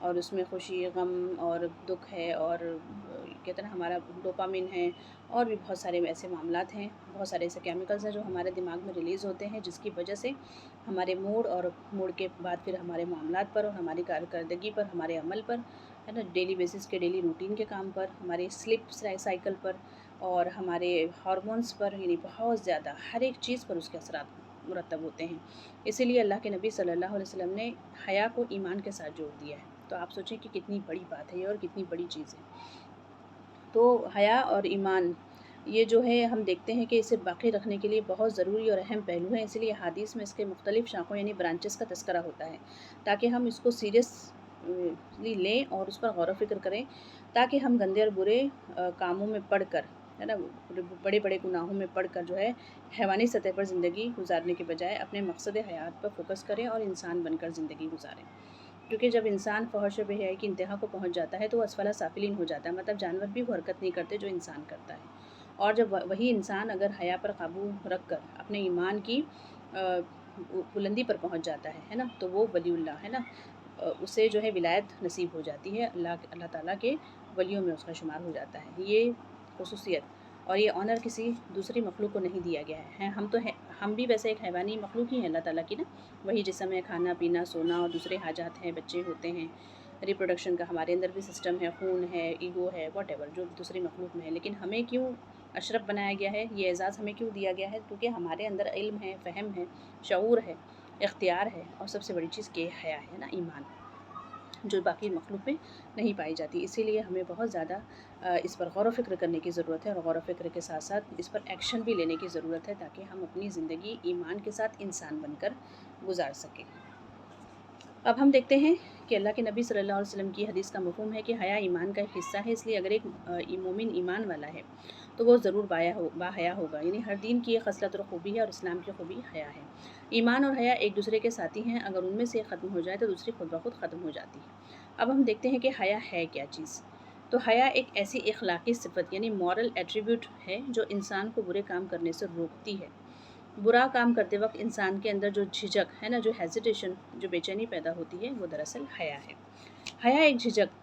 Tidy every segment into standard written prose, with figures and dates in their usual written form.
اور اس میں خوشی، غم اور دکھ ہے، اور کہتے ہیں ہمارا ڈوپامن ہے، اور بھی بہت سارے ایسے معاملات ہیں، بہت سارے ایسے کیمیکلز ہیں جو ہمارے دماغ میں ریلیز ہوتے ہیں، جس کی وجہ سے ہمارے موڈ، اور موڈ کے بعد پھر ہمارے معاملات پر، اور ہماری کارکردگی پر، ہمارے عمل پر، ہے نا، ڈیلی بیسس کے ڈیلی روٹین کے کام پر، ہمارے سلیپ سائیکل پر، اور ہمارے ہارمونس پر، یعنی بہت زیادہ ہر ایک چیز پر اس کے اثرات مرتب ہوتے ہیں۔ اسی لیے اللہ کے نبی صلی اللہ علیہ وسلم نے حیا کو ایمان کے ساتھ جوڑ دیا ہے۔ تو آپ سوچیں کہ کتنی بڑی بات ہے یہ، اور کتنی بڑی چیز ہے۔ تو حیا اور ایمان یہ جو ہے ہم دیکھتے ہیں کہ اسے باقی رکھنے کے لیے بہت ضروری اور اہم پہلو ہے، اسی لیے حدیث میں اس کے مختلف شاخوں یعنی برانچز کا تذکرہ ہوتا ہے، تاکہ ہم اس کو سیریسلی لیں اور اس پر غور و فکر کریں، تاکہ ہم گندے اور برے کاموں میں پڑھ کر، ہے نا، بڑے بڑے گناہوں میں پڑھ کر جو ہے حیوانی سطح پر زندگی گزارنے کے بجائے اپنے مقصد حیات پر فوکس کریں اور انسان بن کر زندگی گزاریں۔ کیونکہ جب انسان فحش و بے حیائی کی انتہا کو پہنچ جاتا ہے تو وہ اسفل سافلین ہو جاتا ہے، مطلب جانور بھی وہ حرکت نہیں کرتے جو انسان کرتا ہے۔ اور جب وہی انسان اگر حیا پر قابو رکھ کر اپنے ایمان کی بلندی پر پہنچ جاتا ہے نا، تو وہ ولی اللہ ہے نا، اسے جو ہے ولایت نصیب ہو جاتی ہے، اللہ تعالیٰ کے ولیوں میں اس کا شمار ہو جاتا ہے۔ یہ خصوصیت اور یہ آنر کسی دوسری مخلوق کو نہیں دیا گیا ہے۔ ہم بھی ویسے ایک حیوانی مخلوق ہی ہیں اللہ تعالیٰ کی نا، وہی جسم ہے، کھانا پینا سونا اور دوسرے حاجات ہیں، بچے ہوتے ہیں، ریپروڈکشن کا ہمارے اندر بھی سسٹم ہے، خون ہے، ایگو ہے، واٹ ایور جو دوسری مخلوق میں ہے، لیکن ہمیں کیوں اشرف بنایا گیا ہے، یہ اعزاز ہمیں کیوں دیا گیا ہے؟ کیونکہ ہمارے اندر علم ہے، فہم ہے، شعور ہے، اختیار ہے، اور سب سے بڑی چیز کہ حیا ہے نا، ایمان، جو باقی مخلوق میں نہیں پائی جاتی۔ اسی لیے ہمیں بہت زیادہ اس پر غور و فکر کرنے کی ضرورت ہے، اور غور و فکر کے ساتھ ساتھ اس پر ایکشن بھی لینے کی ضرورت ہے، تاکہ ہم اپنی زندگی ایمان کے ساتھ انسان بن کر گزار سکیں۔ اب ہم دیکھتے ہیں کہ اللہ کے نبی صلی اللہ علیہ وسلم کی حدیث کا مفہوم ہے کہ حیا ایمان کا ایک حصہ ہے، اس لیے اگر ایک مومن ایمان والا ہے تو وہ ضرور باحیا ہوگا، یعنی ہر دین کی ایک خصلت اور خوبی ہے، اور اسلام کی خوبی حیا ہے۔ ایمان اور حیا ایک دوسرے کے ساتھی ہیں، اگر ان میں سے ایک ختم ہو جائے تو دوسری خود بخود ختم ہو جاتی ہے۔ اب ہم دیکھتے ہیں کہ حیا ہے کیا چیز۔ تو حیا ایک ایسی اخلاقی صفت یعنی مورل ایٹریبیوٹ ہے جو انسان کو برے کام کرنے سے روکتی ہے۔ برا کام کرتے وقت انسان کے اندر جو جھجک ہے نا، جو ہیزیٹیشن، جو بے چینی پیدا ہوتی ہے، وہ دراصل حیا ہے۔ حیا ایک جھجک،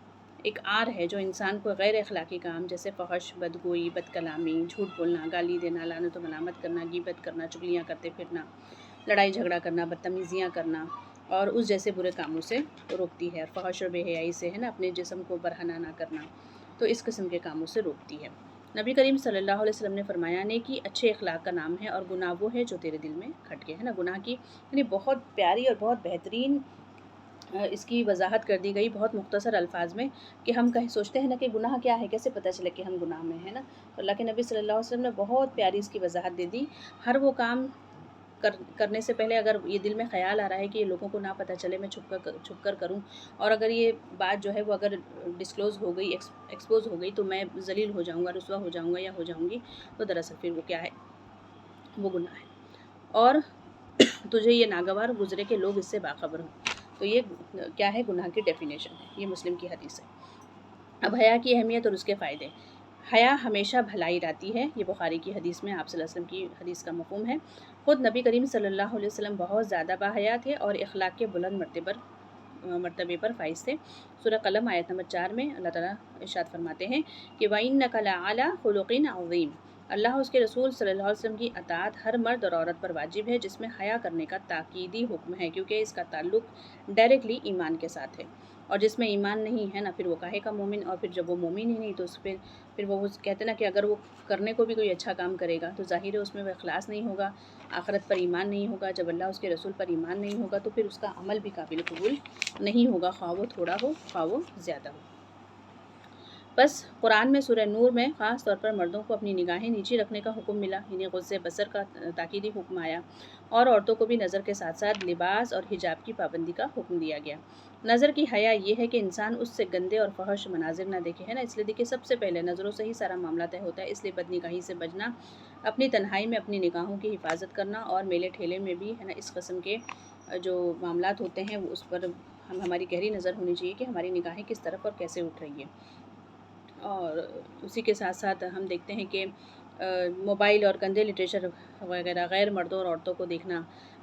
ایک آر ہے جو انسان کو غیر اخلاقی کام جیسے فحش، بدگوئی، بد کلامی، جھوٹ بولنا، گالی دینا، لعنت و ملامت کرنا، غیبت کرنا، چغلیاں کرتے پھرنا، لڑائی جھگڑا کرنا، بدتمیزیاں کرنا اور اس جیسے برے کاموں سے روکتی ہے، اور فحش اور بے حیائی سے ہے نا، اپنے جسم کو برہنہ نہ کرنا، تو اس قسم کے کاموں سے روکتی ہے۔ نبی کریم صلی اللہ علیہ وسلم نے فرمایا، نیکی اچھے اخلاق کا نام ہے، اور گناہ وہ ہے جو تیرے دل میں کھٹکے، ہے نا، گناہ کی یعنی بہت پیاری اور بہت بہترین اس کی وضاحت کر دی گئی بہت مختصر الفاظ میں، کہ ہم سوچتے ہیں نا کہ گناہ کیا ہے، کیسے پتہ چلے کہ ہم گناہ میں ہیں نا، تو اللہ کے نبی صلی اللہ علیہ وسلم نے بہت پیاری اس کی وضاحت دے دی۔ ہر وہ کام کرنے سے پہلے اگر یہ دل میں خیال آ رہا ہے کہ یہ لوگوں کو نہ پتہ چلے، میں چھپ کر کروں، اور اگر یہ بات جو ہے وہ اگر ڈسکلوز ہو گئی، ایکسپوز ہو گئی، تو میں ذلیل ہو جاؤں گا، رسوا ہو جاؤں گا یا ہو جاؤں گی، تو دراصل پھر وہ کیا ہے، وہ گناہ ہے، اور تجھے یہ ناگوار گزرے کہ لوگ اس سے باخبر ہوں۔ تو یہ کیا ہے، گناہ کی ڈیفینیشن ہے، یہ مسلم کی حدیث ہے۔ اب حیا کی اہمیت اور اس کے فائدے۔ حیا ہمیشہ بھلائی لاتی ہے، یہ بخاری کی حدیث میں آپ صلی اللہ علیہ وسلم کی حدیث کا مفہوم ہے۔ خود نبی کریم صلی اللہ علیہ وسلم بہت زیادہ باحیا تھے اور اخلاق کے بلند مرتبے پر فائز تھے۔ سورہ قلم آیت نمبر 4 میں اللہ تعالیٰ ارشاد فرماتے ہیں کہ وَإِنَّكَ لَعَلَىٰ خُلُقٍ عَظِيمٍ، اللہ اس کے رسول صلی اللہ علیہ وسلم کی اطاعت ہر مرد اور عورت پر واجب ہے، جس میں حیا کرنے کا تاکیدی حکم ہے، کیونکہ اس کا تعلق ڈائریکٹلی ایمان کے ساتھ ہے، اور جس میں ایمان نہیں ہے نا، پھر وہ کاہے کا مومن، اور پھر جب وہ مومن ہی نہیں تو اس پھر وہ کہتے ہیں نا کہ اگر وہ کرنے کو بھی کوئی اچھا کام کرے گا تو ظاہر ہے اس میں وہ اخلاص نہیں ہوگا، آخرت پر ایمان نہیں ہوگا، جب اللہ اس کے رسول پر ایمان نہیں ہوگا تو پھر اس کا عمل بھی قابل قبول نہیں ہوگا، خواہ وہ تھوڑا ہو خواہ وہ زیادہ ہو۔ بس قرآن میں سورہ نور میں خاص طور پر مردوں کو اپنی نگاہیں نیچی رکھنے کا حکم ملا، یعنی غض بصر کا تاکیدی حکم آیا، اور عورتوں کو بھی نظر کے ساتھ ساتھ لباس اور حجاب کی پابندی کا حکم دیا گیا۔ نظر کی حیا یہ ہے کہ انسان اس سے گندے اور فحش مناظر نہ دیکھے، ہے نا، اس لیے دیکھیے سب سے پہلے نظروں سے ہی سارا معاملہ طے ہوتا ہے، اس لیے بد نگاہی سے بچنا، اپنی تنہائی میں اپنی نگاہوں کی حفاظت کرنا، اور میلے ٹھیلے میں بھی ہے نا اس قسم کے جو معاملات ہوتے ہیں وہ اس پر ہماری گہری نظر ہونی چاہیے کہ ہماری نگاہیں کس طرف اور کیسے اٹھ رہی ہیں۔ اور اسی کے ساتھ ساتھ ہم دیکھتے ہیں کہ موبائل اور گندے لٹریچر وغیرہ غیر مردوں اور عورتوں کو دیکھنا،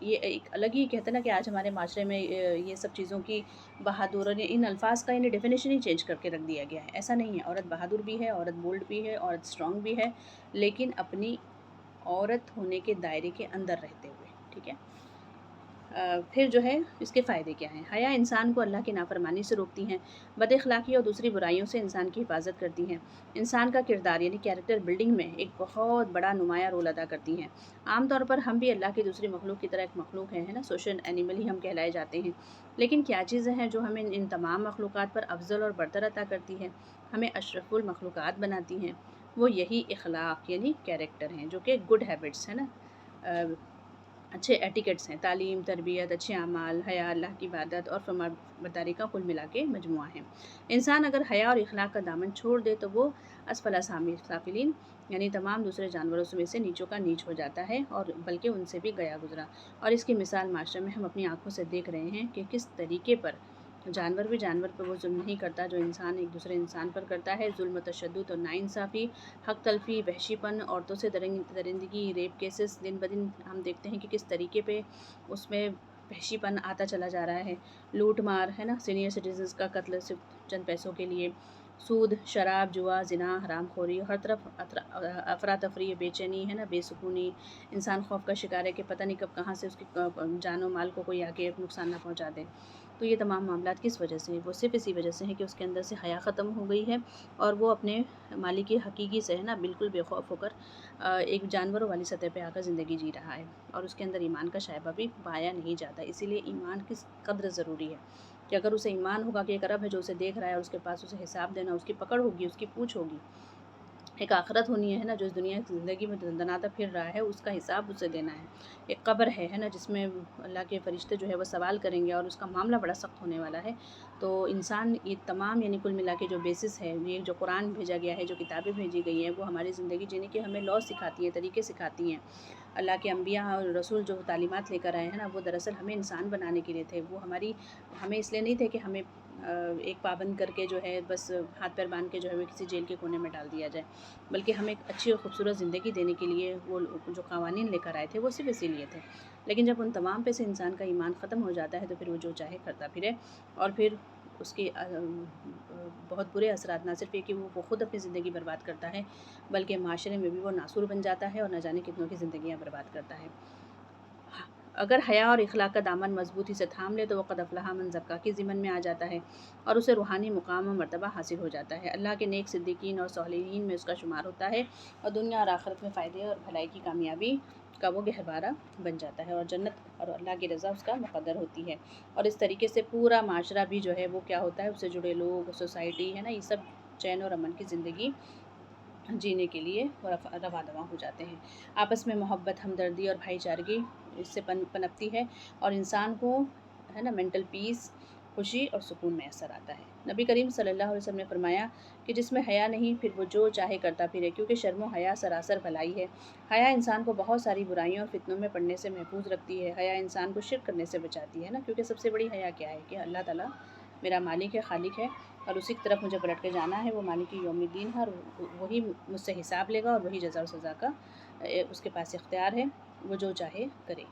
یہ ایک الگ ہی کہتے ہیں نا کہ آج ہمارے معاشرے میں یہ سب چیزوں کی بہادر اور ان الفاظ کا یعنی ڈیفینیشن ہی چینج کر کے رکھ دیا گیا ہے. ایسا نہیں ہے، عورت بہادر بھی ہے، عورت بولڈ بھی ہے، عورت اسٹرانگ بھی ہے، لیکن اپنی عورت ہونے کے دائرے کے اندر رہتے ہوئے. ٹھیک ہے. پھر جو ہے اس کے فائدے کیا ہیں؟ حیا انسان کو اللہ کی نافرمانی سے روکتی ہیں، بد اخلاقی اور دوسری برائیوں سے انسان کی حفاظت کرتی ہیں، انسان کا کردار یعنی کیریکٹر بلڈنگ میں ایک بہت بڑا نمایاں رول ادا کرتی ہیں. عام طور پر ہم بھی اللہ کی دوسری مخلوق کی طرح ایک مخلوق ہیں، ہے نا، سوشل اینیمل ہی ہم کہلائے جاتے ہیں. لیکن کیا چیزیں ہیں جو ہمیں ان تمام مخلوقات پر افضل اور برتر عطا کرتی ہیں، ہمیں اشرف المخلوقات بناتی ہیں؟ وہ یہی اخلاق یعنی کیریکٹر ہیں، جو کہ گڈ ہیبٹس ہے نا، اچھے ایٹیکٹس ہیں، تعلیم، تربیت، اچھے اعمال، حیا، اللہ کی عبادت اور فرمانبرداری کا کل ملا کے مجموعہ ہے. انسان اگر حیا اور اخلاق کا دامن چھوڑ دے تو وہ اسفل سافلین یعنی تمام دوسرے جانوروں میں سے نیچوں کا نیچ ہو جاتا ہے، اور بلکہ ان سے بھی گیا گزرا. اور اس کی مثال معاشرے میں ہم اپنی آنکھوں سے دیکھ رہے ہیں کہ کس طریقے پر جانور بھی جانور پر وہ ظلم نہیں کرتا جو انسان ایک دوسرے انسان پر کرتا ہے. ظلم و تشدد اور ناانصافی، حق تلفی، وحشی پن، عورتوں سے درندگی، ریپ کیسز دن بدن ہم دیکھتے ہیں کہ کس طریقے پہ اس میں وحشی پن آتا چلا جا رہا ہے. لوٹ مار ہے نا، سینئر سٹیزنز کا قتل صرف چند پیسوں کے لیے، سود، شراب، جوا، زنا، حرام خوری، ہر طرف افراتفری، بے چینی ہے نا، بے سکونی. انسان خوف کا شکار ہے کہ پتہ نہیں کب کہاں سے اس کی جان و مال کو کوئی آ کے نقصان نہ پہنچا دے. تو یہ تمام معاملات کس وجہ سے ہیں؟ وہ صرف اسی وجہ سے ہیں کہ اس کے اندر سے حیا ختم ہو گئی ہے، اور وہ اپنے مالک حقیقی سے ہے نا بالکل بے خوف ہو کر ایک جانوروں والی سطح پہ آ کر زندگی جی رہا ہے، اور اس کے اندر ایمان کا شائبہ بھی پایا نہیں جاتا. اسی لیے ایمان کس قدر ضروری ہے کہ اگر اسے ایمان ہوگا کہ ایک رب ہے جو اسے دیکھ رہا ہے، اور اس کے پاس اسے حساب دینا، اس کی پکڑ ہوگی، اس کی پوچھ ہوگی، ایک آخرت ہونی ہے نا، جو اس دنیا کی زندگی میں دندناتا پھر رہا ہے، اس کا حساب اسے دینا ہے. ایک قبر ہے نا، جس میں اللہ کے فرشتے جو ہے وہ سوال کریں گے، اور اس کا معاملہ بڑا سخت ہونے والا ہے. تو انسان یہ تمام یعنی کل ملا کے جو بیسس ہے، یہ جو قرآن بھیجا گیا ہے، جو کتابیں بھیجی گئی ہیں، وہ ہماری زندگی جینے کے ہمیں لا سکھاتی ہیں، طریقے سکھاتی ہیں. اللہ کے انبیاء اور رسول جو تعلیمات لے کر آئے ہیں نا، وہ دراصل ہمیں انسان بنانے کے لیے تھے. وہ ہمیں اس لیے نہیں تھے کہ ہمیں ایک پابند کر کے جو ہے بس ہاتھ پیر باندھ کے جو ہے وہ کسی جیل کے کونے میں ڈال دیا جائے، بلکہ ہمیں ایک اچھی اور خوبصورت زندگی دینے کے لیے وہ جو قوانین لے کر آئے تھے وہ صرف اسی لیے تھے. لیکن جب ان تمام پہ سے انسان کا ایمان ختم ہو جاتا ہے تو پھر وہ جو چاہے کرتا پھرے، اور پھر اس کے بہت برے اثرات نہ صرف یہ کہ وہ خود اپنی زندگی برباد کرتا ہے، بلکہ معاشرے میں بھی وہ ناسور بن جاتا ہے اور نہ جانے کتنوں کی زندگیاں برباد کرتا ہے. اگر حیا اور اخلاق کا دامن مضبوطی سے تھام لے تو وہ قد افلح من زکا کی ضمن میں آ جاتا ہے، اور اسے روحانی مقام و مرتبہ حاصل ہو جاتا ہے. اللہ کے نیک صدیقین اور صالحین میں اس کا شمار ہوتا ہے، اور دنیا اور آخرت میں فائدے اور بھلائی کی کامیابی کا وہ گہوارہ بن جاتا ہے، اور جنت اور اللہ کی رضا اس کا مقدر ہوتی ہے. اور اس طریقے سے پورا معاشرہ بھی جو ہے وہ کیا ہوتا ہے، اس سے جڑے لوگ، سوسائٹی ہے نا، یہ سب چین اور امن کی زندگی جینے کے لیے رواں دواں ہو جاتے ہیں. آپس میں محبت، ہمدردی اور بھائی چارگی اس سے پنپتی ہے، اور انسان کو ہے نا مینٹل پیس، خوشی اور سکون میسر آتا ہے. نبی کریم صلی اللہ علیہ وسلم نے فرمایا کہ جس میں حیا نہیں پھر وہ جو چاہے کرتا پھرے، کیونکہ شرم و حیا سراسر بھلائی ہے. حیا انسان کو بہت ساری برائیوں اور فتنوں میں پڑنے سے محفوظ رکھتی ہے. حیا انسان کو شرک کرنے سے بچاتی ہے نا، کیونکہ سب سے بڑی حیا کیا ہے کہ اللہ تعالیٰ میرا مالک ہے، خالق ہے، اور اسی کی طرف مجھے پلٹ کے جانا ہے. وہ مالک یوم الدین ہے، اور وہی مجھ سے حساب لے گا، اور وہی جزا و سزا کا اس کے پاس اختیار ہے، وہ جو چاہے کرے.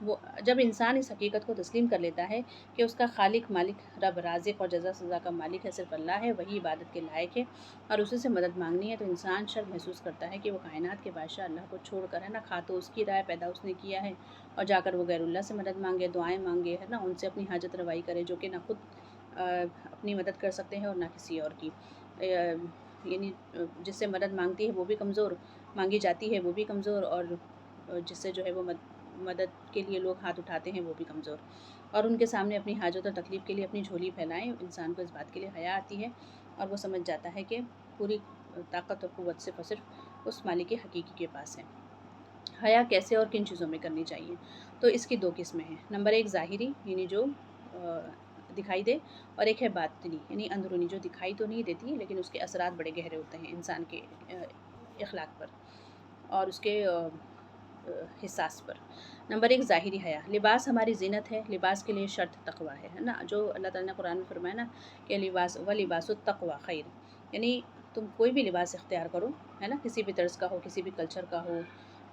وہ جب انسان اس حقیقت کو تسلیم کر لیتا ہے کہ اس کا خالق، مالک، رب، رازق اور جزا سزا کا مالک ہے صرف اللہ ہے، وہی عبادت کے لائق ہے، اور اسی سے مدد مانگنی ہے، تو انسان شرم محسوس کرتا ہے کہ وہ کائنات کے بادشاہ اللہ کو چھوڑ کر ہے نا، کھا تو اس کی رائے، پیدا اس نے کیا ہے، اور جا کر وہ غیر اللہ سے مدد مانگے، دعائیں مانگے ہے نا، ان سے اپنی حاجت روائی کرے، جو کہ نہ خود اپنی مدد کر سکتے ہیں اور نہ کسی اور کی. یعنی جس سے مدد مانگتی ہے وہ بھی کمزور، مانگی جاتی ہے وہ بھی کمزور، اور جس سے جو ہے وہ مدد کے لیے لوگ ہاتھ اٹھاتے ہیں وہ بھی کمزور، اور ان کے سامنے اپنی حاجت اور تکلیف کے لیے اپنی جھولی پھیلائیں. انسان کو اس بات کے لیے حیا آتی ہے، اور وہ سمجھ جاتا ہے کہ پوری طاقت اور قوت سے صرف اس مالک حقیقی کے پاس ہے. حیا کیسے اور کن چیزوں میں کرنی چاہیے؟ تو اس کی دو قسمیں ہیں. نمبر ایک ظاہری، یعنی جو دکھائی دے، اور ایک ہے باطنی، یعنی اندرونی، جو دکھائی تو نہیں دیتی لیکن اس کے اثرات بڑے گہرے ہوتے ہیں انسان کے اخلاق پر اور اس کے حساس پر. نمبر ایک ظاہری حیا. لباس ہماری زینت ہے، لباس کے لیے شرط تقویٰ ہے نا، جو اللہ تعالیٰ نے قرآن میں فرمایا نا کہ لباس التقویٰ خیر، یعنی تم کوئی بھی لباس اختیار کرو ہے نا، کسی بھی طرز کا ہو، کسی بھی کلچر کا ہو،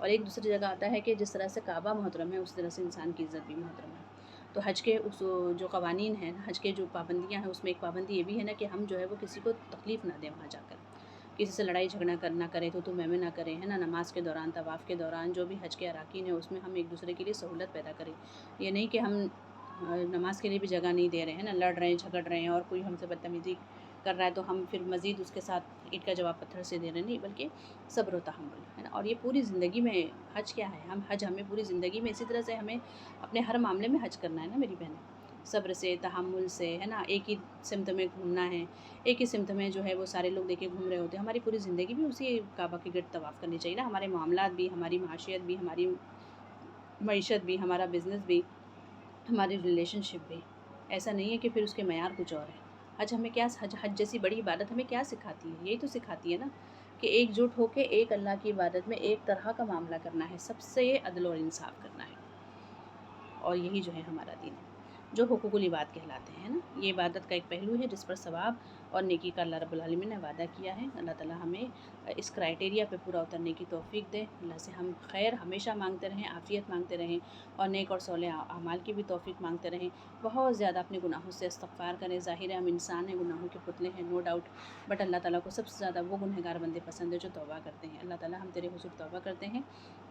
اور ایک دوسری جگہ آتا ہے کہ جس طرح سے کعبہ محترم ہے اس طرح سے انسان کی عزت بھی محترم ہے۔ تو حج کے اس جو قوانین ہیں، حج کے جو پابندیاں ہیں، اس میں ایک پابندی یہ بھی ہے نا کہ ہم جو ہے وہ کسی کو تکلیف نہ دیں وہاں جا کر، کسی سے لڑائی جھگڑا نہ کریں، تو میں نہ کریں، ہے نا، نماز کے دوران، طواف کے دوران، جو بھی حج کے اراکین ہیں اس میں ہم ایک دوسرے کے لیے سہولت پیدا کریں۔ یہ نہیں کہ ہم نماز کے لیے بھی جگہ نہیں دے رہے ہیں نا، لڑ رہے ہیں، جھگڑ رہے ہیں، اور کوئی ہم سے بدتمیزی کر رہا ہے تو ہم پھر مزید اس کے ساتھ اینٹ کا جواب پتھر سے دے رہے ہیں، نہیں، بلکہ صبر و تحمل، ہے نا۔ اور یہ پوری زندگی میں حج کیا ہے، حج ہمیں پوری زندگی میں اسی طرح سے ہمیں اپنے ہر معاملے میں حج کرنا ہے نا میری بہنیں، صبر سے، تحمل سے، ہے نا۔ ایک ہی سمت میں گھومنا ہے، ایک ہی سمت میں جو ہے وہ سارے لوگ دیکھے گھوم رہے ہوتے ہیں، ہماری پوری زندگی بھی اسی کعبہ کے گرد طواف کرنی چاہیے نا۔ ہمارے معاملات بھی، ہماری معاشیت بھی، ہماری معیشت بھی، ہمارا بزنس بھی، ہماری ریلیشن شپ بھی، ایسا نہیں ہے کہ پھر اس کے معیار کچھ اور ہے۔ حج ہمیں کیا، حج جیسی بڑی عبادت ہمیں کیا سکھاتی ہے؟ یہی تو سکھاتی ہے نا کہ ایک جٹ ہو کے ایک اللہ کی عبادت میں ایک طرح کا معاملہ کرنا ہے، سب سے عدل اور انصاف کرنا ہے، اور یہی جو ہے ہمارا دین ہے جو حقوق العباد کہلاتے ہیں نا۔ یہ عبادت کا ایک پہلو ہے جس پر ثواب اور نیکی کا اللہ رب العالمین نے وعدہ کیا ہے۔ اللہ تعالیٰ ہمیں اس کرائٹیریا پہ پورا اترنے کی توفیق دے۔ اللہ سے ہم خیر ہمیشہ مانگتے رہیں، عافیت مانگتے رہیں، اور نیک اور صالح اعمال کی بھی توفیق مانگتے رہیں۔ بہت زیادہ اپنے گناہوں سے استغفار کریں۔ ظاہر ہے ہم انسان ہیں، گناہوں کے پتلے ہیں، نو ڈاؤٹ، بٹ اللہ تعالیٰ کو سب سے زیادہ وہ گنہگار بندے پسند ہیں جو توبہ کرتے ہیں۔ اللہ تعالیٰ ہم تیرے حضور توبہ کرتے ہیں،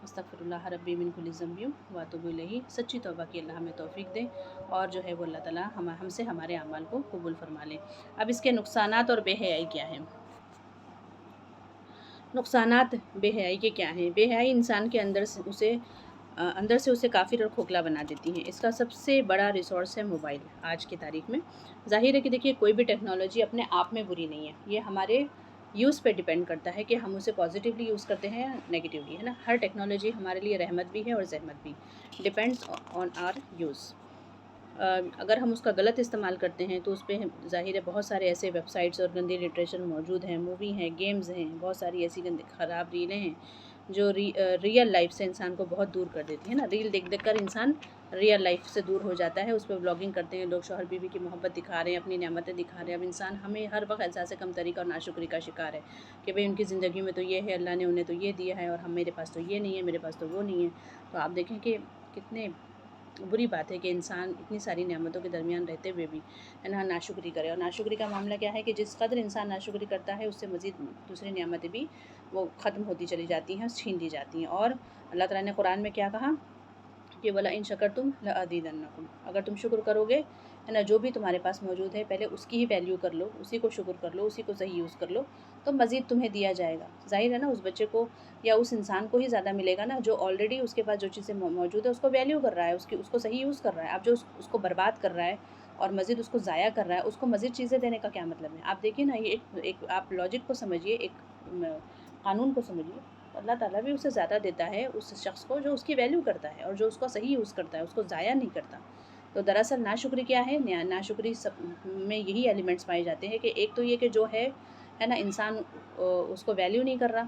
استغفر اللہ ربی من کل ذنب واتوب الیہ، سچی توبہ کی اللہ ہمیں توفیق دے، اور جو ہے وہ اللہ تعالیٰ ہم سے ہمارے اعمال کو قبول فرما لے۔ اب اس کے نقصانات اور بے حیائی کیا ہیں؟ نقصانات بے حیائی کے کیا ہیں؟ بے حیائی انسان کے اندر سے اسے کافر اور کھوکھلا بنا دیتی ہیں۔ اس کا سب سے بڑا ریسورس ہے موبائل آج کی تاریخ میں۔ ظاہر ہے کہ دیکھیے کوئی بھی ٹیکنالوجی اپنے آپ میں بری نہیں ہے، یہ ہمارے یوز پہ ڈیپینڈ کرتا ہے کہ ہم اسے پازیٹیولی یوز کرتے ہیں یا نگیٹیولی، ہے نا۔ ہر ٹیکنالوجی ہمارے لیے رحمت بھی ہے اور زحمت بھی، ڈیپینڈس آن آر یوز۔ اگر ہم اس کا غلط استعمال کرتے ہیں تو اس پہ ظاہر ہے بہت سارے ایسے ویب سائٹس اور گندی لٹریچر موجود ہیں، مووی ہیں، گیمز ہیں، بہت ساری ایسی گندی خراب ریلیں ہیں جو ریئل لائف سے انسان کو بہت دور کر دیتی ہے نا۔ ریل دیکھ دیکھ کر انسان ریئل لائف سے دور ہو جاتا ہے، اس پہ بلاگنگ کرتے ہیں لوگ، شوہر بیوی کی محبت دکھا رہے ہیں، اپنی نعمتیں دکھا رہے ہیں۔ اب انسان ہمیں ہر وقت احساس کمتری کا اور ناشکری کا شکار ہے کہ بھئی ان کی زندگی میں تو یہ ہے، اللہ نے انہیں تو یہ دیا ہے، اور میرے پاس تو یہ نہیں ہے، میرے پاس تو وہ نہیں ہے۔ تو آپ دیکھیں کہ کتنے بری بات ہے کہ انسان اتنی ساری نعمتوں کے درمیان رہتے ہوئے بھی، ہے نا، ناشکری کرے۔ اور ناشکری کا معاملہ کیا ہے کہ جس قدر انسان ناشکری کرتا ہے اس سے مزید دوسری نعمتیں بھی وہ ختم ہوتی چلی جاتی ہیں، چھین لی جاتی ہیں۔ اور اللہ تعالیٰ نے قرآن میں کیا کہا کہ وَلَئِن شَكَرْتُمْ لَأَزِيدَنَّكُمْ، اگر تم شکر کرو گے، ہے نا، جو بھی تمہارے پاس موجود ہے پہلے اس کی ہی ویلیو کر لو، اسی کو شکر کر لو، اسی کو صحیح یوز کر لو، تو مزید تمہیں دیا جائے گا۔ ظاہر ہے نا اس بچے کو یا اس انسان کو ہی زیادہ ملے گا نا جو آلریڈی اس کے پاس جو چیزیں موجود ہے اس کو ویلیو کر رہا ہے، اس کو صحیح یوز کر رہا ہے۔ اب جو اس کو برباد کر رہا ہے اور مزید اس کو ضائع کر رہا ہے، اس کو مزید چیزیں دینے کا کیا مطلب ہے؟ آپ دیکھیے نا، یہ ایک آپ لاجک کو سمجھیے، ایک قانون کو سمجھیے۔ اللہ تعالیٰ بھی اسے زیادہ دیتا ہے اس شخص کو جو اس کی ویلیو کرتا ہے اور جو اس کو صحیح یوز کرتا ہے، اس کو ضائع نہیں کرتا۔ تو دراصل ناشکری کیا ہے؟ ناشکری سب میں یہی ایلیمنٹس پائے جاتے ہیں کہ ایک تو یہ کہ جو ہے نا انسان اس کو ویلیو نہیں کر رہا،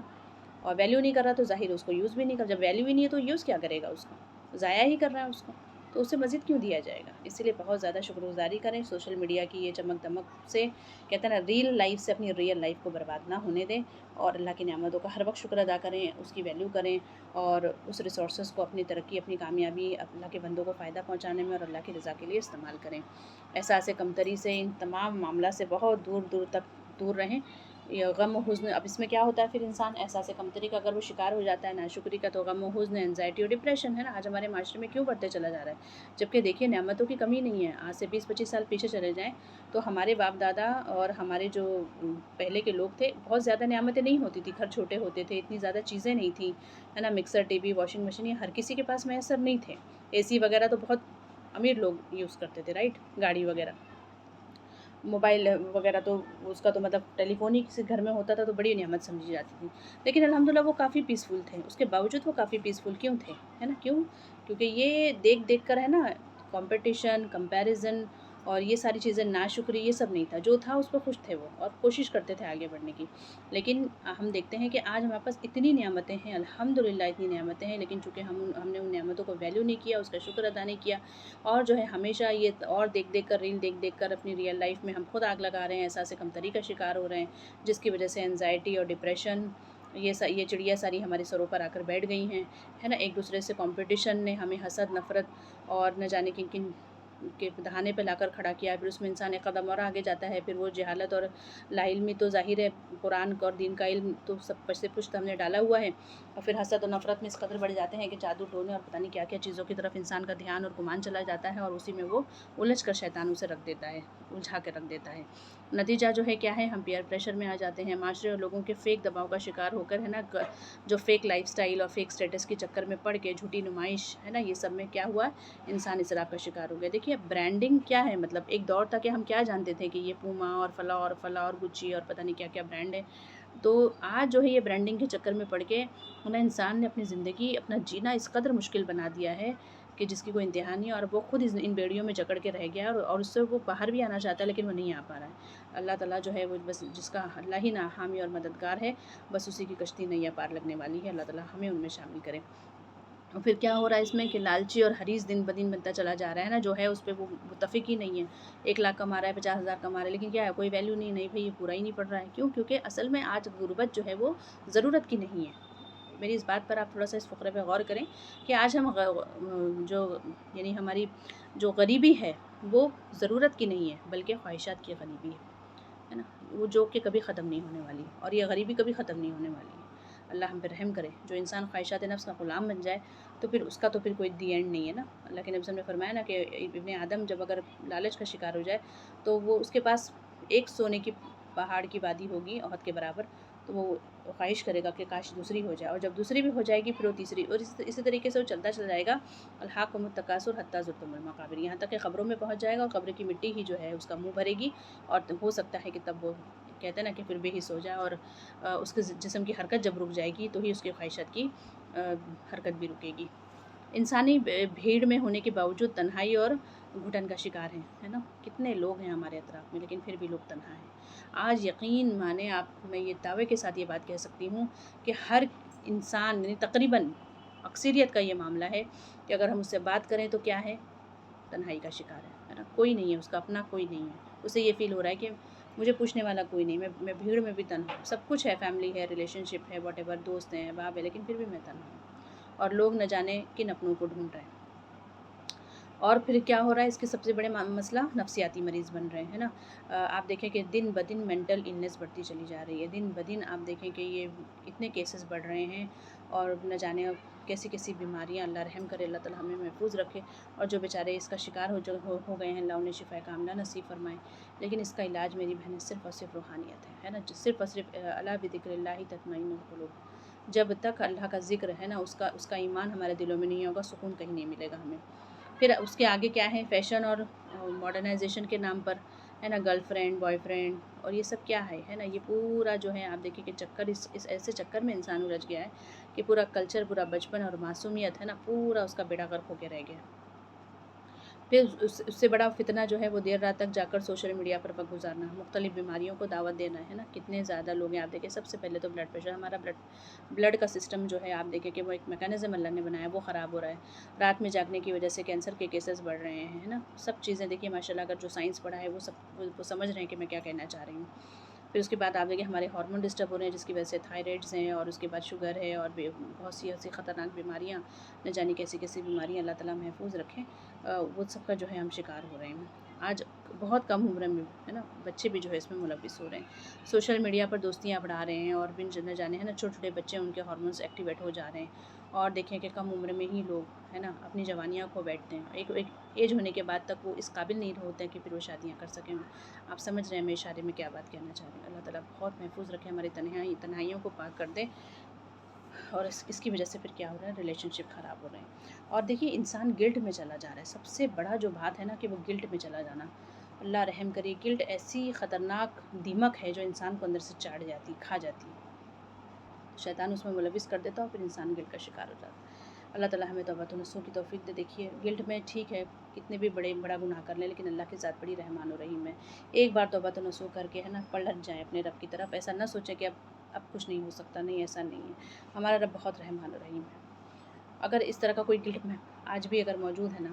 اور ویلیو نہیں کر رہا تو ظاہر اس کو یوز بھی نہیں کر، جب ویلیو ہی نہیں ہے تو یوز کیا کرے گا اس کو؟ ضائع ہی کر رہا ہے اس کو، تو اسے مزید کیوں دیا جائے گا؟ اس لیے بہت زیادہ شکر گزاری کریں سوشل میڈیا کی یہ چمک دمک سے، کہتے ہیں نا، ریل لائف سے اپنی ریئل لائف کو برباد نہ ہونے دیں، اور اللہ کی نعمتوں کا ہر وقت شکر ادا کریں، اس کی ویلیو کریں، اور اس ریسورسز کو اپنی ترقی، اپنی کامیابی، اللہ کے بندوں کو فائدہ پہنچانے میں اور اللہ کی رضا کے لیے استعمال کریں۔ احساس کمتری سے، ان تمام معاملات سے بہت دور دور تک دور رہیں۔ یہ غم و حزن، اب اس میں کیا ہوتا ہے پھر انسان احساس کمتری کا اگر وہ شکار ہو جاتا ہے، ناشکری کا، تو غم و حزن، انزائٹی اور ڈپریشن، ہے نا، آج ہمارے معاشرے میں کیوں بڑھتے چلا جا رہا ہے؟ جبکہ دیکھیے نعمتوں کی کمی نہیں ہے۔ آج سے 20-25 سال پیچھے چلے جائیں تو ہمارے باپ دادا اور ہمارے جو پہلے کے لوگ تھے، بہت زیادہ نعمتیں نہیں ہوتی تھی، گھر چھوٹے ہوتے تھے، اتنی زیادہ چیزیں نہیں تھیں، ہے نا، mixer, T V, washing machine یہ ہر کسی کے پاس میسر نہیں تھے۔ اے سی وغیرہ تو بہت امیر لوگ یوز کرتے تھے، رائٹ، گاڑی وغیرہ، موبائل وغیرہ تو اس کا تو مطلب ٹیلی فون ہی کسی گھر میں ہوتا تھا تو بڑی نعمت سمجھی جاتی تھی۔ لیکن الحمدللہ وہ کافی پیسفل تھے، اس کے باوجود وہ کافی پیسفل کیوں تھے، ہے نا، کیوں؟ کیونکہ یہ دیکھ دیکھ کر، ہے نا، کمپٹیشن، کمپیریزن اور یہ ساری چیزیں، ناشکری، یہ سب نہیں تھا، جو تھا اس پہ خوش تھے وہ، اور کوشش کرتے تھے آگے بڑھنے کی۔ لیکن ہم دیکھتے ہیں کہ آج ہمارے پاس اتنی نعمتیں ہیں، الحمدللہ اتنی نعمتیں ہیں، لیکن چونکہ ہم نے ان نعمتوں کو ویلیو نہیں کیا، اس کا شکر ادا نہیں کیا، اور جو ہے ہمیشہ یہ اور دیکھ دیکھ کر، ریل دیکھ دیکھ کر اپنی ریئل لائف میں ہم خود آگ لگا رہے ہیں، احساس کمتری کا شکار ہو رہے ہیں، جس کی وجہ سے انزائٹی اور ڈپریشن یہ چڑیا ساری ہمارے سروں پر آ کر بیٹھ گئی ہیں، ہے نا. ایک دوسرے سے کمپٹیشن نے ہمیں حسد، نفرت اور نہ جانے کن کن کے دہانے پہ لا کر کھڑا کیا ہے. پھر اس میں انسان ایک قدم اور آگے جاتا ہے. پھر وہ جہالت اور لا علمی تو ظاہر ہے، قرآن کا اور دین کا علم تو سب پشت پشت ہم نے ڈالا ہوا ہے. اور پھر حسد اور نفرت میں اس قدر بڑھ جاتے ہیں کہ جادو ٹونے اور پتہ نہیں کیا کیا چیزوں کی طرف انسان کا دھیان اور گمان چلا جاتا ہے، اور اسی میں وہ الجھ کر شیطان اسے رکھ دیتا ہے، الجھا کے رکھ دیتا ہے. نتیجہ جو ہے کیا ہے، ہم پیئر پریشر میں آ جاتے ہیں، معاشرے اور لوگوں کے فیک دباؤ کا شکار ہو کر، ہے نا، جو فیک لائف سٹائل اور فیک سٹیٹس کے چکر میں پڑھ کے، جھوٹی نمائش، ہے نا، یہ سب میں کیا ہوا، انسان اسراف کا شکار ہو گیا. دیکھیے برانڈنگ کیا ہے، مطلب ایک دور تھا کہ ہم کیا جانتے تھے کہ یہ پوما اور فلاں اور گچی اور پتہ نہیں کیا کیا برانڈ ہے. تو آج جو ہے یہ برانڈنگ کے چکر میں پڑھ کے انسان نے اپنی زندگی، اپنا جینا اس قدر مشکل بنا دیا ہے کہ جس کی کوئی انتہا نہیں، اور وہ خود ان بیڑیوں میں جکڑ کے رہ گیا ہے، اور اس سے وہ باہر بھی آنا چاہتا ہے لیکن وہ نہیں آ پا رہا ہے. اللہ تعالیٰ جو ہے وہ بس، جس کا اللہ ہی نا حامی اور مددگار ہے، بس اسی کی کشتی نیا پار لگنے والی ہے. اللہ تعالیٰ ہمیں ان میں شامل کرے. اور پھر کیا ہو رہا ہے اس میں کہ لالچی اور حریص دن بدن بنتا چلا جا رہا ہے نا، جو ہے اس پہ وہ متفق ہی نہیں ہے. 1 لاکھ کما رہا ہے، 50,000 کما رہا ہے، لیکن کیا ہے، کوئی ویلیو نہیں بھائی، یہ پورا ہی نہیں پڑ رہا ہے. کیوں؟ کیونکہ اصل میں آج غربت جو ہے وہ ضرورت کی نہیں ہے. میری اس بات پر آپ تھوڑا سا اس فقرے پہ غور کریں کہ آج ہم جو یعنی ہماری جو غریبی ہے وہ ضرورت کی نہیں ہے، بلکہ خواہشات کی غریبی ہے نا، وہ جو کہ کبھی ختم نہیں ہونے والی، اور یہ غریبی کبھی ختم نہیں ہونے والی ہے. اللہ ہم پہ رحم کرے. جو انسان خواہشات نفس کا غلام بن جائے تو پھر اس کا تو پھر کوئی دی اینڈ نہیں ہے نا. اللہ کے نبی صلی اللہ علیہ وسلم نے فرمایا نا کہ ابن آدم جب اگر لالچ کا شکار ہو جائے تو وہ اس کے پاس ایک سونے کی پہاڑ کی وادی ہوگی احد کے برابر، تو وہ خواہش کرے گا کہ کاش دوسری ہو جائے، اور جب دوسری بھی ہو جائے گی پھر وہ تیسری، اور اسی طریقے سے وہ چلتا چلا جائے گا. الحاقکم التکاثر حتی زرتم المقابر، یہاں تک کہ قبروں میں پہنچ جائے گا، اور قبر کی مٹی ہی جو ہے اس کا منہ بھرے گی، اور ہو سکتا ہے کہ تب وہ کہتے ہیں نا کہ پھر بے حس ہو جائے، اور اس کے جسم کی حرکت جب رک جائے گی تو ہی اس کی خواہشات کی حرکت بھی رکے گی. انسانی بھیڑ میں ہونے کے باوجود تنہائی اور گھٹن کا شکار ہیں، ہے نا. کتنے لوگ ہیں ہمارے اطراف میں لیکن پھر بھی لوگ تنہا ہیں. آج یقین مانیں آپ، میں یہ دعوے کے ساتھ یہ بات کہہ سکتی ہوں کہ ہر انسان، یعنی تقریباً اکثریت کا یہ معاملہ ہے کہ اگر ہم اس سے بات کریں تو کیا ہے، تنہائی کا شکار ہے نا. کوئی نہیں ہے اس کا اپنا، کوئی نہیں ہے. اسے یہ فیل ہو رہا ہے کہ مجھے پوچھنے والا کوئی نہیں، میں بھیڑ میں بھی تنہا ہوں. سب کچھ ہے، فیملی ہے، ریلیشن شپ ہے، واٹ ایور، دوست ہیں، احباب ہے، لیکن پھر بھی میں تنہا ہوں. اور لوگ نہ جانے کن اپنوں کو ڈھونڈ رہے ہیں. اور پھر کیا ہو رہا ہے، اس کے سب سے بڑے مسئلہ نفسیاتی مریض بن رہے ہیں نا. آپ دیکھیں کہ دن بدن مینٹل النیس بڑھتی چلی جا رہی ہے. دن بدن آپ دیکھیں کہ یہ اتنے کیسز بڑھ رہے ہیں، اور نہ جانے کیسی کیسی بیماریاں. اللہ رحم کرے، اللہ تعالیٰ ہمیں محفوظ رکھے. اور جو بیچارے اس کا شکار ہو گئے ہیں، اللہ انہیں شفا کاملہ نصیب فرمائے. لیکن اس کا علاج میری بہنیں صرف اور صرف روحانیت ہے نا. صرف اور صرف الا بذکر اللہ تطمئن القلوب. جب تک اللہ کا ذکر ہے نا، اس کا ایمان ہمارے دلوں میں نہیں ہوگا، سکون کہیں نہیں ملے گا ہمیں. پھر اس کے آگے کیا ہے، فیشن اور ماڈرنائزیشن کے نام پر، ہے نا، گرل فرینڈ، بوائے فرینڈ، اور یہ سب کیا ہے نا. یہ پورا جو ہے آپ دیکھیں کہ چکر، اس ایسے چکر میں انسان الجھ گیا ہے کہ پورا کلچر، پورا بچپن اور معصومیت ہے نا، پورا اس کا بیڑا غرق ہو کے رہ گیا. پھر اس سے بڑا فتنہ جو ہے وہ دیر رات تک جا کر سوشل میڈیا پر وقت گزارنا، مختلف بیماریوں کو دعوت دینا، ہے نا. کتنے زیادہ لوگ ہیں آپ دیکھیں. سب سے پہلے تو بلڈ پریشر. ہمارا بلڈ کا سسٹم جو ہے آپ دیکھیں کہ وہ ایک میکانزم اللہ نے بنایا، وہ خراب ہو رہا ہے. رات میں جاگنے کی وجہ سے کینسر کے کیسز بڑھ رہے ہیں، ہے نا. سب چیزیں دیکھیے ماشاء اللہ، اگر جو سائنس پڑھا ہے وہ سمجھ رہے ہیں کہ میں کیا کہنا چاہ رہی ہوں. پھر اس کے بعد آپ دیکھیں ہمارے ہارمون ڈسٹرب ہو رہے ہیں، جس کی وجہ سے تھائرائڈز ہیں، اور اس کے بعد شوگر ہے، اور بہت سی ایسی خطرناک بیماریاں، نہ جانے کیسی کیسی بیماریاں. اللہ تعالیٰ محفوظ رکھیں. وہ سب کا جو ہے ہم شکار ہو رہے ہیں. آج بہت کم عمر میں، ہے نا، بچے بھی جو ہے اس میں ملوث ہو رہے ہیں. سوشل میڈیا پر دوستیاں بڑھا رہے ہیں، اور نہ جانے، ہے نا، چھوٹے چھوٹے بچے، ان کے ہارمونس ایکٹیویٹ ہو جا رہے ہیں. اور دیکھیں کہ کم عمر میں ہی لوگ، ہے نا، اپنی جوانیاں کھو بیٹھتے ہیں. ایک ایج ہونے کے بعد تک وہ اس قابل نہیں ہوتے ہیں کہ پھر وہ شادیاں کر سکیں. آپ سمجھ رہے ہیں میں اشارے میں کیا بات کہنا چاہ رہے ہیں. اللہ تعالیٰ بہت محفوظ رکھے، ہماری تنہائیوں کو پاک کر دے. اور اس کی وجہ سے پھر کیا ہو رہا ہے، ریلیشن شپ خراب ہو رہے ہیں. اور دیکھیے انسان گلٹ میں چلا جا رہا ہے. سب سے بڑا جو بات ہے نا کہ وہ گلٹ میں چلا جانا. اللہ رحم کرے. گلٹ ایسی خطرناک دیمک ہے جو انسان کو اندر سے چاٹ جاتی، کھا جاتی ہے. شیطان اس میں ملوث کر دیتا ہے، اور پھر انسان گلٹ کا شکار ہو جاتا ہے. اللہ تعالیٰ ہمیں توبہ نصوح کی توفیق دے. دیکھیے گلٹ میں ٹھیک ہے کتنے بھی بڑا گناہ کر لیں، لیکن اللہ کے ذات بڑی رحمان و رحیم ہے. ایک بار توبہ نصوح کر کے، ہے نا، پلٹ جائیں اپنے رب کی طرف. ایسا نہ سوچیں کہ اب کچھ نہیں ہو سکتا. نہیں، ایسا نہیں ہے. ہمارا رب بہت رحمان و رحیم ہے. اگر اس طرح کا کوئی گلٹ میں آج بھی اگر موجود ہے نا،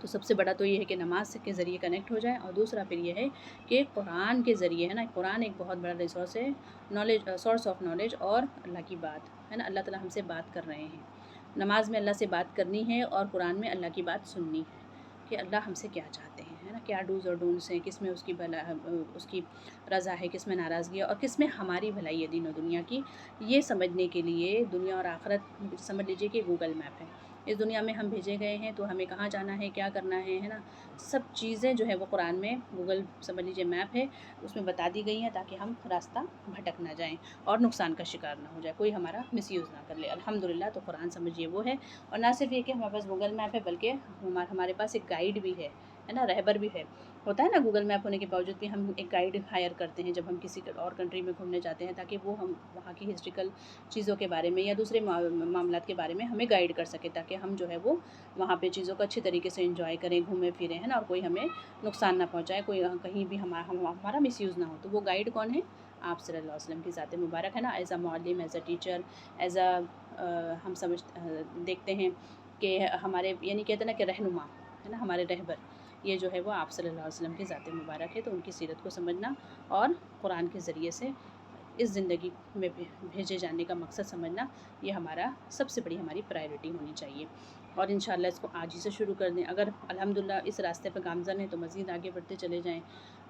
تو سب سے بڑا تو یہ ہے کہ نماز کے ذریعے کنیکٹ ہو جائیں، اور دوسرا پھر یہ ہے کہ قرآن کے ذریعے ہے نا، قرآن ایک بہت بڑا ریسورس ہے، نالج، سورس آف نالج، اور اللہ کی بات ہے نا، اللہ تعالیٰ ہم سے بات کر رہے ہیں، نماز میں اللہ سے بات کرنی ہے، اور قرآن میں اللہ کی بات سننی ہے کہ اللہ ہم سے کیا چاہتے ہیں، ہے نا، کیا ڈوز اور ڈونٹس ہیں، کس میں اس کی اس کی رضا ہے، کس میں ناراضگی ہے، اور کس میں ہماری بھلائی ہے دین و دنیا کی، یہ سمجھنے کے لیے دنیا اور آخرت سمجھ لیجیے کہ گوگل میپ ہے۔ اس دنیا میں ہم بھیجے گئے ہیں تو ہمیں کہاں جانا ہے، کیا کرنا ہے نا، سب چیزیں جو ہے وہ قرآن میں گوگل سمجھ لیجیے میپ ہے، اس میں بتا دی گئی ہیں تاکہ ہم راستہ بھٹک نہ جائیں اور نقصان کا شکار نہ ہو جائے، کوئی ہمارا مس یوز نہ کر لے۔ الحمدللہ تو قرآن سمجھیے وہ ہے، اور نہ صرف یہ کہ ہمارے پاس گوگل میپ ہے، بلکہ ہمارے پاس ایک گائیڈ بھی ہے نا، رہبر بھی ہے۔ ہوتا ہے نا گوگل میپ ہونے کے باوجود بھی ہم ایک گائیڈ ہائر کرتے ہیں جب ہم کسی اور کنٹری میں گھومنے جاتے ہیں، تاکہ وہ ہم وہاں کی ہسٹوریکل چیزوں کے بارے میں یا دوسرے معاملات کے بارے میں ہمیں گائیڈ کر سکے، تاکہ ہم جو ہے وہ وہاں پہ چیزوں کو اچھی طریقے سے انجوائے کریں، گھومیں پھریں، ہے نا، اور کوئی ہمیں نقصان نہ پہنچائے، کوئی کہیں بھی ہمارا مس یوز نہ ہو۔ تو وہ گائیڈ کون ہے؟ آپ صلی اللہ علیہ وسلم کی ذات مبارک ہے نا، ایز اے معلم، as a teacher, as a ہم دیکھتے ہیں کہ ہمارے یعنی کہتے ہیں نا کہ رہنما ہے نا، ہمارے رہبر، یہ جو ہے وہ آپ صلی اللہ علیہ وسلم کی ذات مبارک ہے۔ تو ان کی سیرت کو سمجھنا اور قرآن کے ذریعے سے اس زندگی میں بھیجے جانے کا مقصد سمجھنا، یہ ہمارا سب سے بڑی ہماری پرائیورٹی ہونی چاہیے، اور انشاءاللہ اس کو آج ہی سے شروع کر دیں۔ اگر الحمدللہ اس راستے پہ گامزن ہیں تو مزید آگے بڑھتے چلے جائیں۔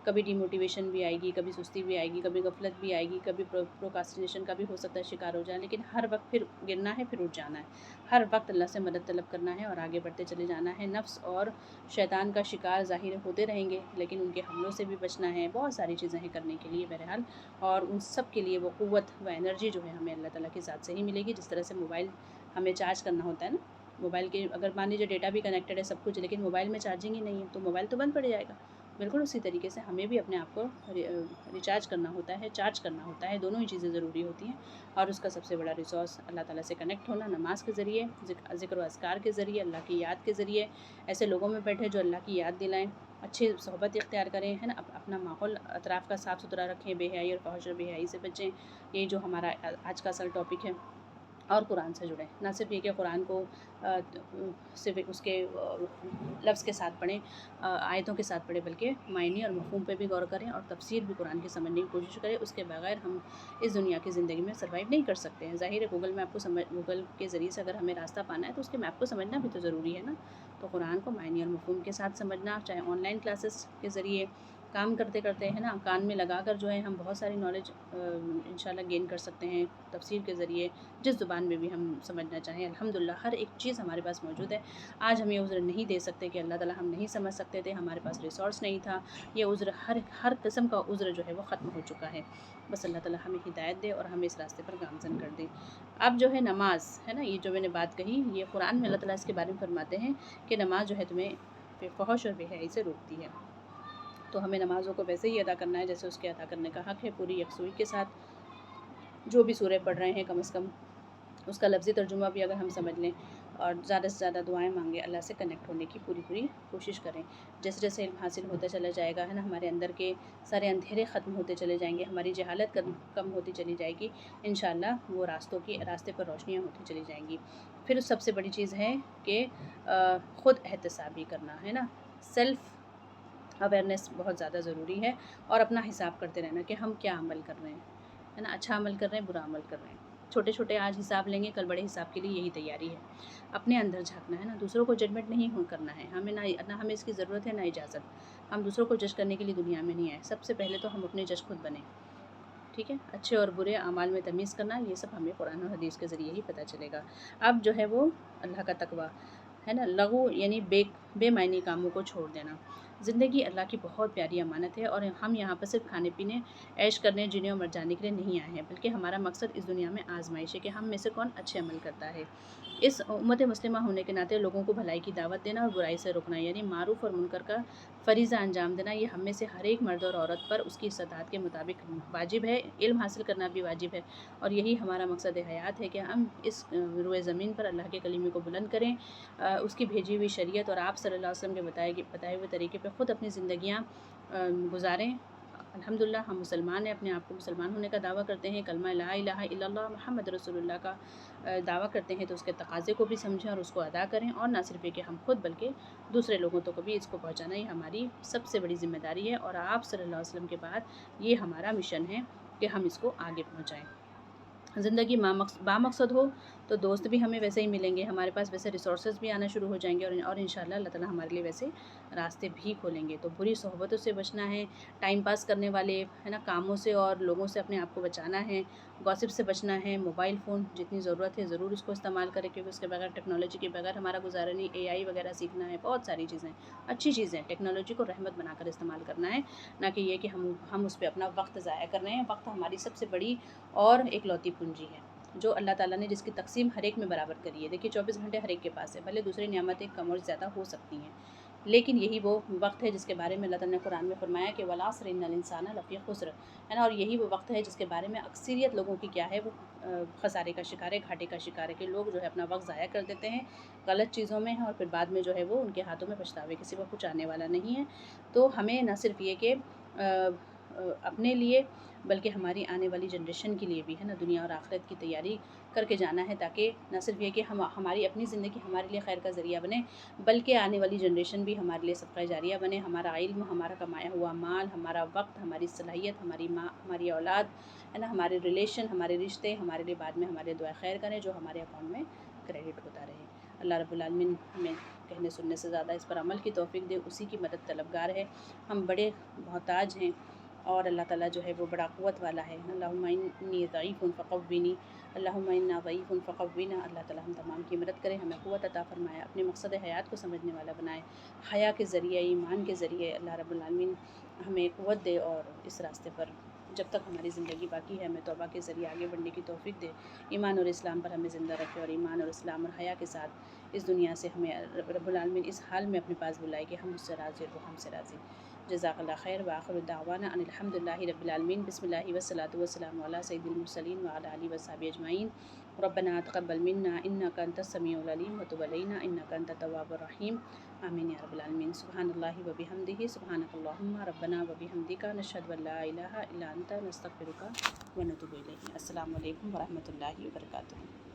کبھی ڈی موٹیویشن بھی آئے گی، کبھی سستی بھی آئے گی، کبھی غفلت بھی آئے گی، کبھی پروکاسٹینیشن کا بھی ہو سکتا ہے شکار ہو جائیں، لیکن ہر وقت پھر گرنا ہے، پھر اٹھ جانا ہے، ہر وقت اللہ سے مدد طلب کرنا ہے اور آگے بڑھتے چلے جانا ہے۔ نفس اور شیطان کا شکار ظاہر ہوتے رہیں گے، لیکن ان کے حملوں سے بھی بچنا ہے، بہت ساری چیزیں ہیں کرنے کے لیے بہرحال، اور ان سب کے لیے وہ قوت و انرجی جو ہے ہمیں اللہ تعالیٰ کی ذات سے ہی ملے گی۔ جس طرح سے موبائل ہمیں چارج کرنا ہوتا ہے نا، موبائل کے اگر مان لیجیے ڈیٹا بھی کنیکٹڈ ہے سب کچھ، لیکن موبائل میں چارجنگ ہی نہیں ہے تو موبائل تو بند پڑ جائے گا۔ بالکل اسی طریقے سے ہمیں بھی اپنے آپ کو ریچارج کرنا ہوتا ہے، چارج کرنا ہوتا ہے، دونوں ہی چیزیں ضروری ہوتی ہیں، اور اس کا سب سے بڑا ریسورس اللہ تعالیٰ سے کنیکٹ ہونا، نماز کے ذریعے، ذکر و اذکار کے ذریعے، اللہ کی یاد کے ذریعے، ایسے لوگوں میں بیٹھے جو اللہ کی یاد دلائیں، اچھی صحبت اختیار کریں، ہے نا، اپنا ماحول اطراف کا صاف ستھرا رکھیں، بے حیائی اور فحش و بے حیائی سے بچیں، یہی جو ہمارا آج کا اصل ٹاپک ہے، اور قرآن سے جڑیں۔ نہ صرف یہ کہ قرآن کو صرف اس کے لفظ کے ساتھ پڑھیں، آیتوں کے ساتھ پڑھیں، بلکہ معنی اور مفہوم پہ بھی غور کریں، اور تفسیر بھی قرآن کی سمجھنے کی کوشش کریں۔ اس کے بغیر ہم اس دنیا کی زندگی میں سروائیو نہیں کر سکتے ہیں۔ ظاہر ہے گوگل میپ کو گوگل کے ذریعے سے اگر ہمیں راستہ پانا ہے تو اس کے میپ کو سمجھنا بھی تو ضروری ہے نا۔ تو قرآن کو معنی اور مفہوم کے ساتھ سمجھنا، چاہے آن لائن کلاسز کے ذریعے کام کرتے کرتے ہے نا، کان میں لگا کر جو ہے ہم بہت ساری نالج انشاءاللہ گین کر سکتے ہیں تفسیر کے ذریعے، جس زبان میں بھی ہم سمجھنا چاہیں۔ الحمدللہ ہر ایک چیز ہمارے پاس موجود ہے۔ آج ہم یہ عذر نہیں دے سکتے کہ اللہ تعالیٰ ہم نہیں سمجھ سکتے تھے، ہمارے پاس ریسورس نہیں تھا، یہ عذر ہر قسم کا عذر جو ہے وہ ختم ہو چکا ہے۔ بس اللہ تعالیٰ ہمیں ہدایت دے اور ہمیں اس راستے پر گامزن کر دے۔ اب جو ہے نماز ہے نا، یہ جو میں نے بات کہی، یہ قرآن میں اللہ تعالیٰ اس کے بارے میں فرماتے ہیں کہ نماز جو ہے تمہیں فحش اور بے حیائی سے روکتی ہے، تو ہمیں نمازوں کو ویسے ہی ادا کرنا ہے جیسے اس کے ادا کرنے کا حق ہے، پوری یکسوئی کے ساتھ۔ جو بھی سورہ پڑھ رہے ہیں کم از کم اس کا لفظی ترجمہ بھی اگر ہم سمجھ لیں، اور زیادہ سے زیادہ دعائیں مانگیں، اللہ سے کنیکٹ ہونے کی پوری کوشش کریں۔ جیسے جیسے علم حاصل ہوتا چلا جائے گا ہے نا، ہمارے اندر کے سارے اندھیرے ختم ہوتے چلے جائیں گے، ہماری جہالت کم ہوتی چلی جائے گی، انشاءاللہ وہ راستے پر روشنیاں ہوتی چلی جائیں گی۔ پھر سب سے بڑی چیز ہے کہ خود احتسابی کرنا ہے نا، سیلف اویئرنیس بہت زیادہ ضروری ہے، اور اپنا حساب کرتے رہنا کہ ہم کیا عمل کر رہے ہیں، ہے نا، اچھا عمل کر رہے ہیں، برا عمل کر رہے ہیں۔ چھوٹے چھوٹے آج حساب لیں گے، کل بڑے حساب کے لیے یہی تیاری ہے۔ اپنے اندر جھانکنا ہے نا، دوسروں کو ججمنٹ نہیں کرنا ہے، نہ ہمیں اس کی ضرورت ہے نہ اجازت۔ ہم دوسروں کو جج کرنے کے لیے دنیا میں نہیں آئے، سب سے پہلے تو ہم اپنے جج خود بنیں، ٹھیک ہے۔ اچھے اور برے اعمال میں تمیز کرنا، یہ سب ہمیں قرآن اور حدیث کے ذریعے ہی پتہ چلے گا۔ اب جو ہے وہ اللہ کا تقویٰ ہے نا، لغو یعنی بے معنی کاموں کو چھوڑ دینا۔ زندگی اللہ کی بہت پیاری امانت ہے، اور ہم یہاں پر صرف کھانے پینے، عیش کرنے، جینے اور مر جانے کے لیے نہیں آئے ہیں، بلکہ ہمارا مقصد اس دنیا میں آزمائش ہے کہ ہم میں سے کون اچھے عمل کرتا ہے۔ اس امت مسلمہ ہونے کے ناطے لوگوں کو بھلائی کی دعوت دینا اور برائی سے روکنا، یعنی معروف اور منکر کا فریضہ انجام دینا، یہ ہم میں سے ہر ایک مرد اور عورت پر اس کی استطاعت کے مطابق واجب ہے۔ علم حاصل کرنا بھی واجب ہے، اور یہی ہمارا مقصد حیات ہے کہ ہم اس روئے زمین پر اللہ کے کلمے کو بلند کریں، اس کی بھیجی ہوئی شریعت اور آپ صلی اللہ علیہ وسلم کے بتائے ہوئے طریقے پہ خود اپنی زندگیاں گزاریں، الحمدللہ ہم مسلمان ہیں، اپنے آپ کو مسلمان ہونے کا دعویٰ کرتے ہیں، کلمہ لا الہ الا اللہ محمد رسول اللہ کا دعویٰ کرتے ہیں، تو اس کے تقاضے کو بھی سمجھیں اور اس کو ادا کریں، اور نہ صرف یہ کہ ہم خود بلکہ دوسرے لوگوں تک کو بھی اس کو پہنچانا ہی ہماری سب سے بڑی ذمہ داری ہے، اور آپ صلی اللہ علیہ وسلم کے بعد یہ ہمارا مشن ہے کہ ہم اس کو آگے پہنچائیں۔ زندگی بامقصد ہو تو دوست بھی ہمیں ویسے ہی ملیں گے، ہمارے پاس ویسے ریسورسز بھی آنا شروع ہو جائیں گے، اور انشاءاللہ اللہ تعالیٰ ہمارے لیے ویسے راستے بھی کھولیں گے۔ تو بری صحبتوں سے بچنا ہے، ٹائم پاس کرنے والے ہے نا کاموں سے اور لوگوں سے اپنے آپ کو بچانا ہے، گاسپ سے بچنا ہے، موبائل فون جتنی ضرورت ہے ضرور اس کو استعمال کریں، کیونکہ اس کے بغیر ٹیکنالوجی کے بغیر ہمارا گزارا نہیں۔ AI وغیرہ سیکھنا ہے، بہت ساری چیزیں اچھی چیزیں، ٹیکنالوجی کو رحمت بنا کر استعمال کرنا ہے، نہ کہ یہ کہ ہم اس پہ اپنا وقت ضائع کر رہے ہیں۔ وقت ہماری سب سے بڑی اور اکلوتی پونجی ہے، جو اللہ تعالیٰ نے جس کی تقسیم ہر ایک میں برابر کری ہے۔ دیکھیے 24 گھنٹے ہر ایک کے پاس ہے، بھلے دوسری نعمتیں کم اور زیادہ ہو سکتی ہیں، لیکن یہی وہ وقت ہے جس کے بارے میں اللہ تعالیٰ نے قرآن میں فرمایا کہ والعصر ان الانسان لفی خسر، ہے نا، اور یہی وہ وقت ہے جس کے بارے میں اکثریت لوگوں کی کیا ہے، وہ خسارے کا شکار ہے، گھاٹے کا شکار ہے، کہ لوگ جو ہے اپنا وقت ضائع کر دیتے ہیں غلط چیزوں میں ہیں، اور پھر بعد میں جو ہے وہ ان کے ہاتھوں میں پچھتاوے کے سوا کچھ آنے والا نہیں ہے۔ تو ہمیں نہ صرف یہ کہ اپنے لیے بلکہ ہماری آنے والی جنریشن کے لیے بھی ہے نا دنیا اور آخرت کی تیاری کر کے جانا ہے، تاکہ نہ صرف یہ کہ ہماری اپنی زندگی ہمارے لیے خیر کا ذریعہ بنے، بلکہ آنے والی جنریشن بھی ہمارے لیے صدقہ جاریہ بنے۔ ہمارا علم، ہمارا کمایا ہوا مال، ہمارا وقت، ہماری صلاحیت، ہماری ماں، ہماری اولاد ہے نا، ہمارے ریلیشن، ہمارے رشتے ہمارے لیے بعد میں ہمارے دعا خیر کریں، جو ہمارے اکاؤنٹ میں کریڈٹ ہوتا رہے۔ اللہ رب العالمین ہمیں کہنے سننے سے زیادہ اس پر عمل کی توفیق دے، اسی کی مدد طلبگار ہے، ہم بڑے محتاج ہیں، اور اللہ تعالیٰ جو ہے وہ بڑا قوت والا ہے۔ اللہم انی ضعیف فقوینی، اللہم انا ضعیف فقوینا، اللہ تعالیٰ ہم تمام کی مدد کرے، ہمیں قوت عطا فرمائے، اپنے مقصد حیات کو سمجھنے والا بنائے، حیا کے ذریعے، ایمان کے ذریعے اللہ رب العالمین ہمیں قوت دے، اور اس راستے پر جب تک ہماری زندگی باقی ہے ہمیں توبہ کے ذریعے آگے بڑھنے کی توفیق دے، ایمان اور اسلام پر ہمیں زندہ رکھے، اور ایمان اور اسلام اور حیا کے ساتھ اس دنیا سے ہمیں رب العالمین اس حال میں اپنے پاس بلائے کہ ہم اس سے راضی اور وہ ہم سے راضی۔ جزاک اللہ خیر، وآخر دعوانا ان الحمد للہ رب العالمین، بسم اللہ والصلاۃ والسلام علی سید المرسلین وعلی آلہ وصحبہ اجمعین۔ ربنا تقبل منا انک انت السمیع العلیم وتب علینا انک انت التواب الرحیم، آمین یا رب العالمین۔ سبحان اللہ وبحمدہ، سبحانک اللہم ربنا وبحمدک، نشہد ان لا الہ الا انت، نستغفرک ونتوب الیک۔ السلام علیکم ورحمۃ اللہ وبرکاتہ۔